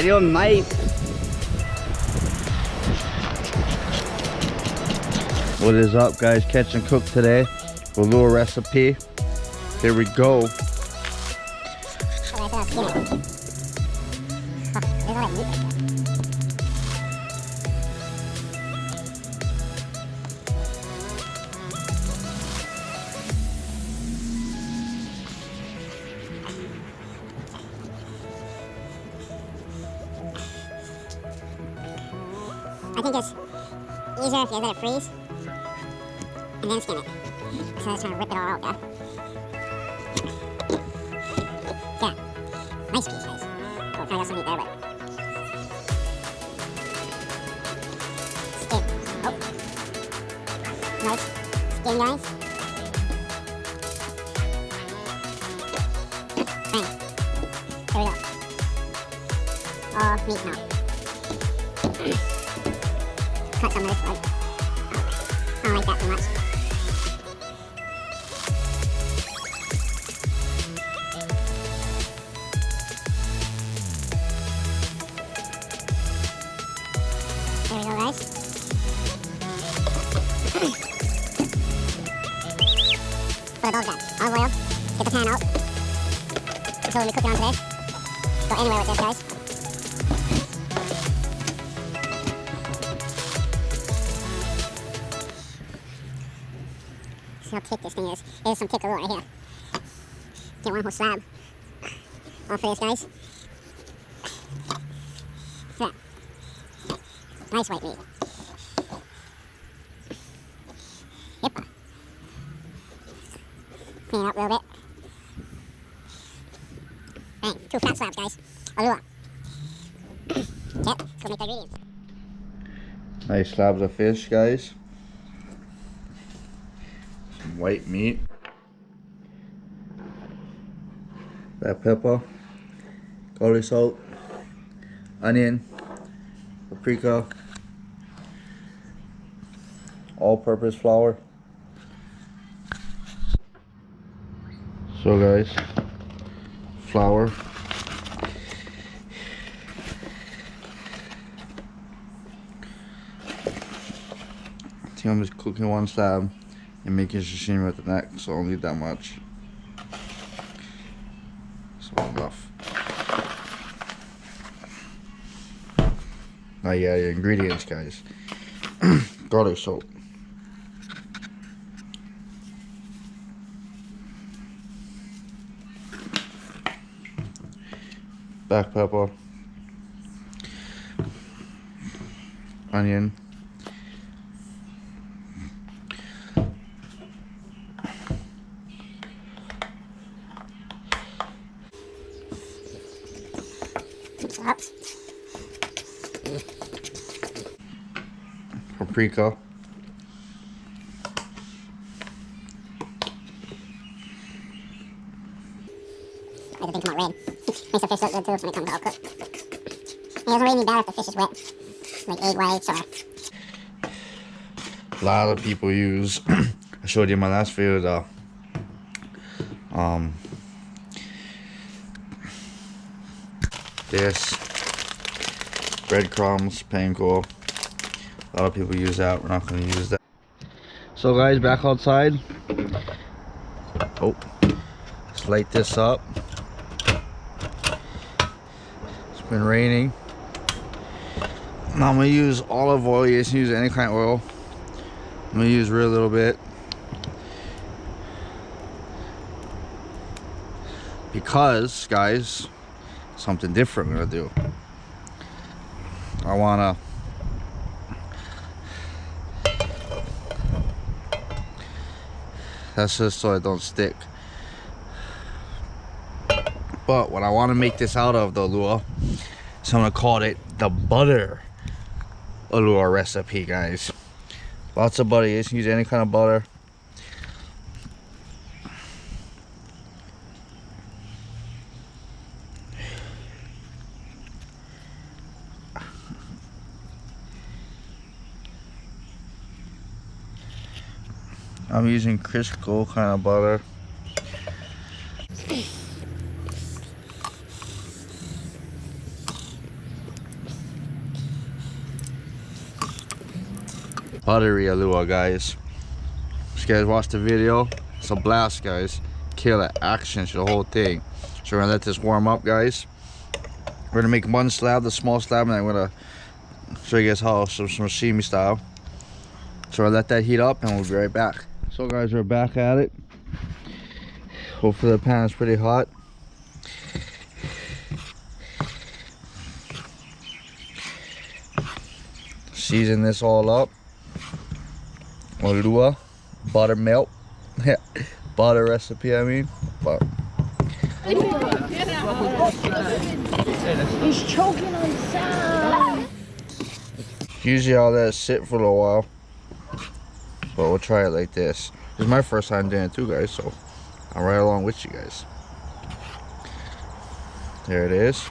I need a knife. What is up, guys? Catch and cook today. A little recipe. Here we go. I think it's easier if you let it freeze and then skin it. So it's trying to rip it all out, yeah? Yeah. Nice piece, guys. Oh, kind of got some meat there, but... Skin. Oh. Nice skin, guys. Bang. There we go. All meat now. Cut some of this wood. I don't like that too much. There we go, guys. Put it all done. Olive oil. Get the pan out. That's what we'll be cooking on today. Go anywhere with this, guys. See how thick this thing is. There's some thick ulua right here. Get one whole slab off of this, guys. Look at that. Nice white meat. Yep. Clean it up a little bit. Bang. 2 fat slabs, guys. Ulua. Yep. Let's go make the ingredients. Nice slabs of fish, guys. Some white meat. Black pepper. Garlic salt. Onion. Paprika. All-purpose flour. So, guys, flour. I think I'm just cooking one slab and making sashimi with the neck, so I don't need that much. So enough. Now yeah, your ingredients, guys. Garlic salt. Black pepper. Onion. Paprika. Make the thing come out red. Makes the fish look good too when it comes out cooked. It doesn't really need bad if the fish is wet. Like egg whites or... A lot of people use, I showed you in my last video, the this breadcrumbs, panko. A lot of people use that. We're not going to use that. So guys, back outside. Oh, let's light this up. It's been raining. Now I'm going to use olive oil. You can use any kind of oil. I'm going to use real little bit. Because, guys, something different I'm going to do. I want to... That's just so it don't stick. But what I want to make this out of, the ulua, so I'm going to call it the butter ulua recipe, guys. Lots of butter. You can use any kind of butter. I'm using Crisco kind of butter. buttery ulua, guys. If you guys watch the video, it's a blast, guys. Kill it, action to the whole thing. So we're gonna let this warm up, guys. We're gonna make one slab, the small slab, and I'm gonna show you guys how some sashimi style. So I'll let that heat up and we'll be right back. So guys, we're back at it. Hopefully the pan is pretty hot. Season this all up. Ulua, buttermilk. Butter recipe, I mean. But He's choking on sound. usually I'll let it sit for a little while. But we'll try it like this. This is my first time doing it too, guys, so I'm right along with you guys. There it is.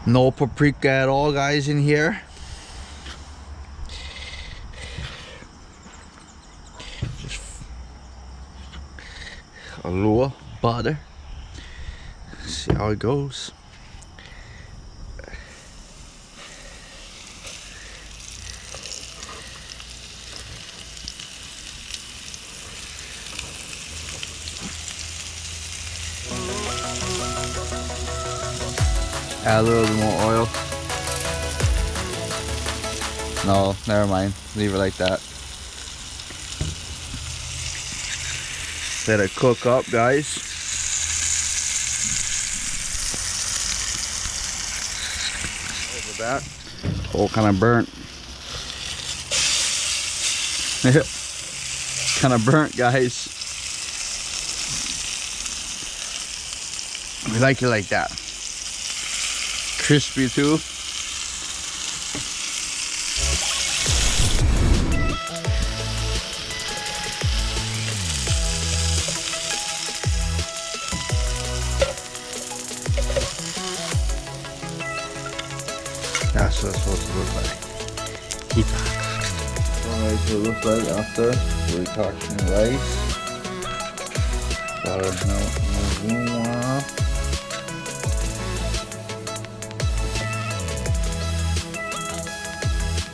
No paprika at all, guys, in here. Just ulua, butter. See how it goes. Add a little bit more oil. No, never mind. Leave it like that. Let it cook up, guys. Over that. Oh, kind of burnt. Kind of burnt, guys. We like it like that. Crispy too. That's what it's supposed to look like. Keep it. That's what it looks like after we touching rice. Buttermilk, ulua.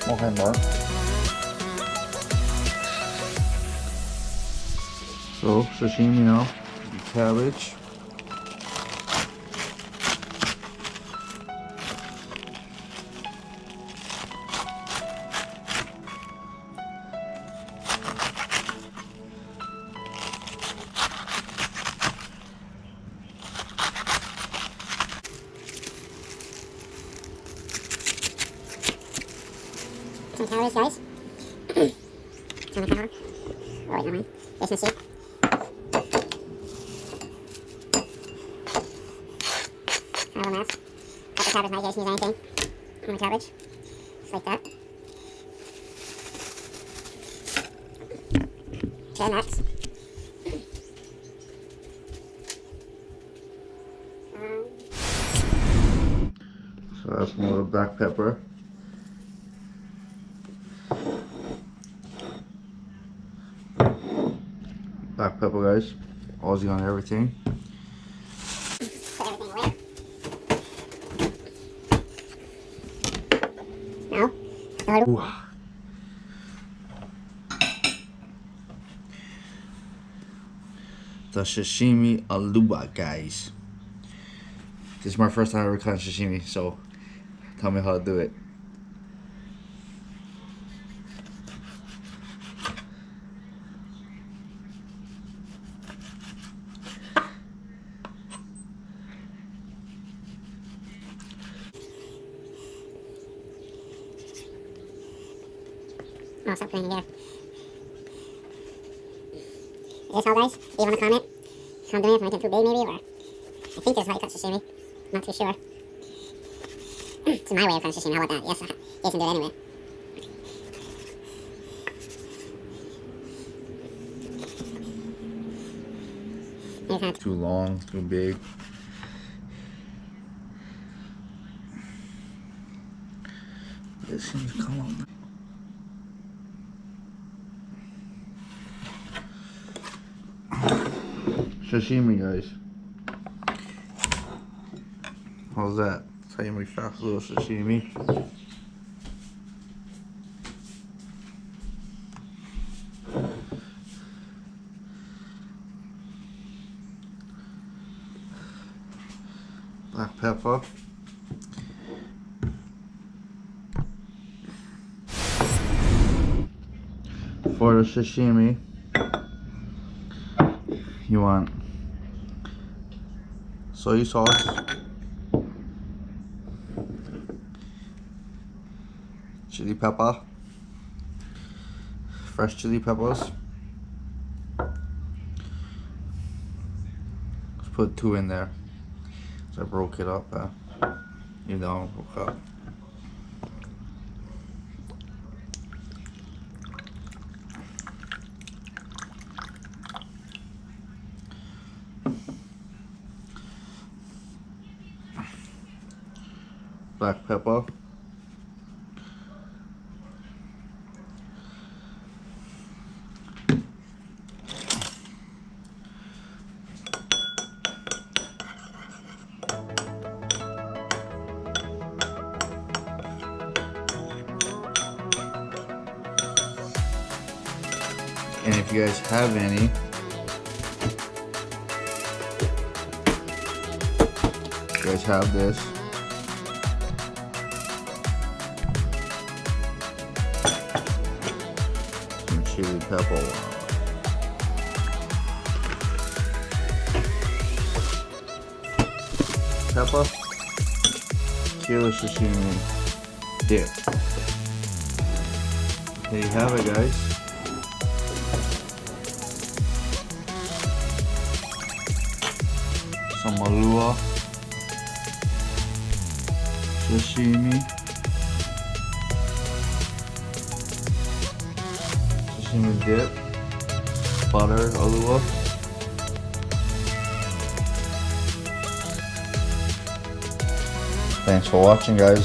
Okay, more. So sashimi now, cabbage. Some calories, guys. Some of the cover. Oh, wait, never mind. There's no soup. Carbo mass. Got the cabbage, now you guys use anything on the cabbage. Just like that. Okay, next. So that's more black pepper. Black pepper, guys. Aussie on everything. Put everything away. Now, Ooh. The sashimi ulua, guys. This is my first time ever cutting sashimi, so tell me how to do it. oh, stop putting it there. Is this how, guys? Leave on the comment. How I'm doing it, if I make it too big maybe, or I think this is how you cut sashimi. Not too sure. It's my way of cutting sashimi, how about that? Yes, Jason did it anyway. Too long, too big. This seems to come on. Sashimi, guys. How's that? That's how you make fast little sashimi. pepper. For the sashimi, you want soy sauce, chili pepper, fresh chili peppers. Let's put 2 in there. So I broke it up, even though I broke up. Black pepper. And if you guys have any, you guys have this. Some chili pepper. Pepper. Kilo sashimi dip. There you have it, guys. Some ulua, sashimi, sashimi dip, butter, ulua. Thanks for watching, guys.